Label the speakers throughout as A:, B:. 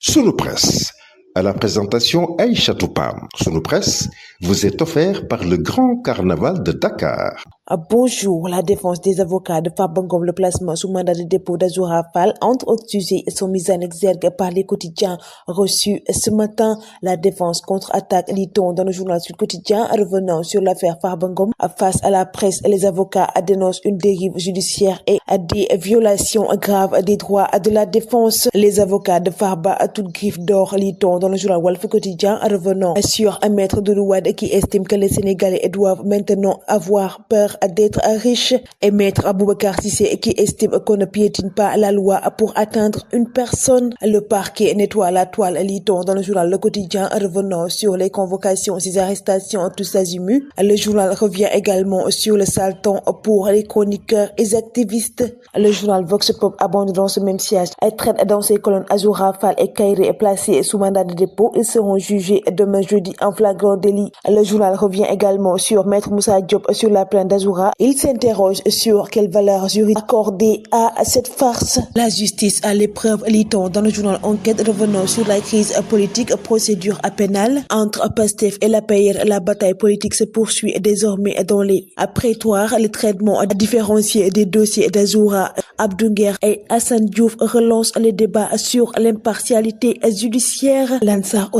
A: Sunu Presse, à la présentation Aïcha Toupam. Sunu Presse vous est offert par le Grand Carnaval de Dakar.
B: Bonjour, la défense des avocats de Farba Ngom, le placement sous mandat de dépôt d'Azoura Fall, entre autres sujets, sont mis en exergue par les quotidiens reçus ce matin. La défense contre-attaque, lit-on dans le journal Sud Quotidien, revenant sur l'affaire Farba Ngom. Face à la presse, les avocats dénoncent une dérive judiciaire et des violations graves des droits de la défense. Les avocats de Farba, toute griffe d'or, lit-on dans le journal Walf Quotidien, revenant sur un maître de Louad qui estime que les Sénégalais doivent maintenant avoir peur d'être riche, et maître Aboubacar Sissé qui estime qu'on ne piétine pas la loi pour atteindre une personne. Le parquet nettoie la toile, lit-on dans le journal Le Quotidien, revenant sur les convocations, ces arrestations tous azimuts. Le journal revient également sur le sale temps pour les chroniqueurs et activistes. Le journal Vox Pop abonde dans ce même siège. Elle traite dans ses colonnes Azoura Fall et Kairé placés sous mandat de dépôt. Ils seront jugés demain jeudi en flagrant délit. Le journal revient également sur maître Moussa Diop sur la plainte d'Azoura. Il s'interroge sur quelle valeur juridique accorder à cette farce. La justice à l'épreuve, lit-on dans le journal Enquête, revenant sur la crise politique, procédure pénale entre Pastef et l'APR. La bataille politique se poursuit désormais dans les prétoires. Le traitement différencié des dossiers d'Azoura, Abdouguer et Hassan Diouf relance les débats sur l'impartialité judiciaire. Lansar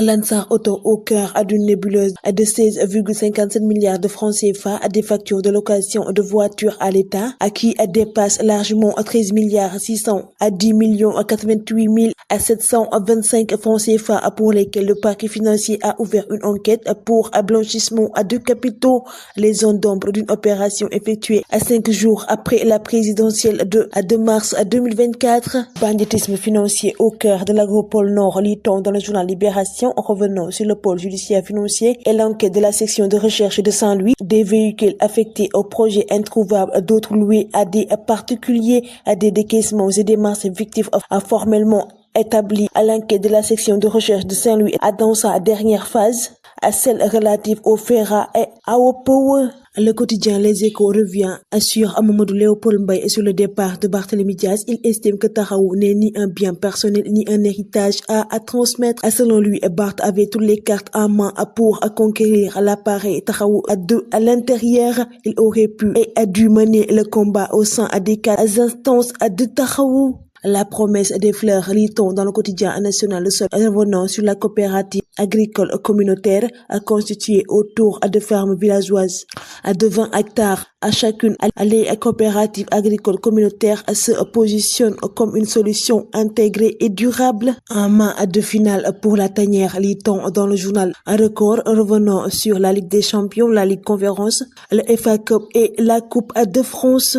B: Auto, au cœur d'une nébuleuse de 16,57 milliards de francs CFA, des factures de location de voitures à l'État, qui dépasse largement 13 milliards 600 à 10 millions 88 000 à 725 francs CFA, pour lesquels le parquet financier a ouvert une enquête pour blanchissement de capitaux. Les zones d'ombre d'une opération effectuée 5 jours après la présidentielle de mars 2024. Banditisme financier au cœur de l'agropole Nord, lit-on dans le journal Libération, revenant sur le pôle judiciaire financier et l'enquête de la section de recherche de Saint-Louis. Des véhicules affectés au projet introuvable, d'autres loués à des particuliers, à des décaissements et des masses fictifs formellement établis. À l'enquête de la section de recherche de Saint-Louis dans sa dernière phase, à celle relative au FERA et à Opower. Le quotidien Les Échos revient sur Mamadou Léopold Mbaye et sur le départ de Barthélémy Dias. Il estime que Taxawu n'est ni un bien personnel ni un héritage à transmettre. Selon lui, Barth avait toutes les cartes en main pour conquérir l'appareil Taxawu à l'intérieur. Il aurait pu et a dû mener le combat au sein des 4 instances de Taxawu. La promesse des fleurs, lit-on dans le quotidien national, le Sol, revenant sur la coopérative agricole communautaire constituée autour de fermes villageoises de 20 hectares à chacune. Les coopératives agricoles communautaires se positionnent comme une solution intégrée et durable. Un main de finale pour la tanière, lit-on dans le journal Record, revenant sur la Ligue des Champions, la Ligue Conférence, le FA Cup et la Coupe de France.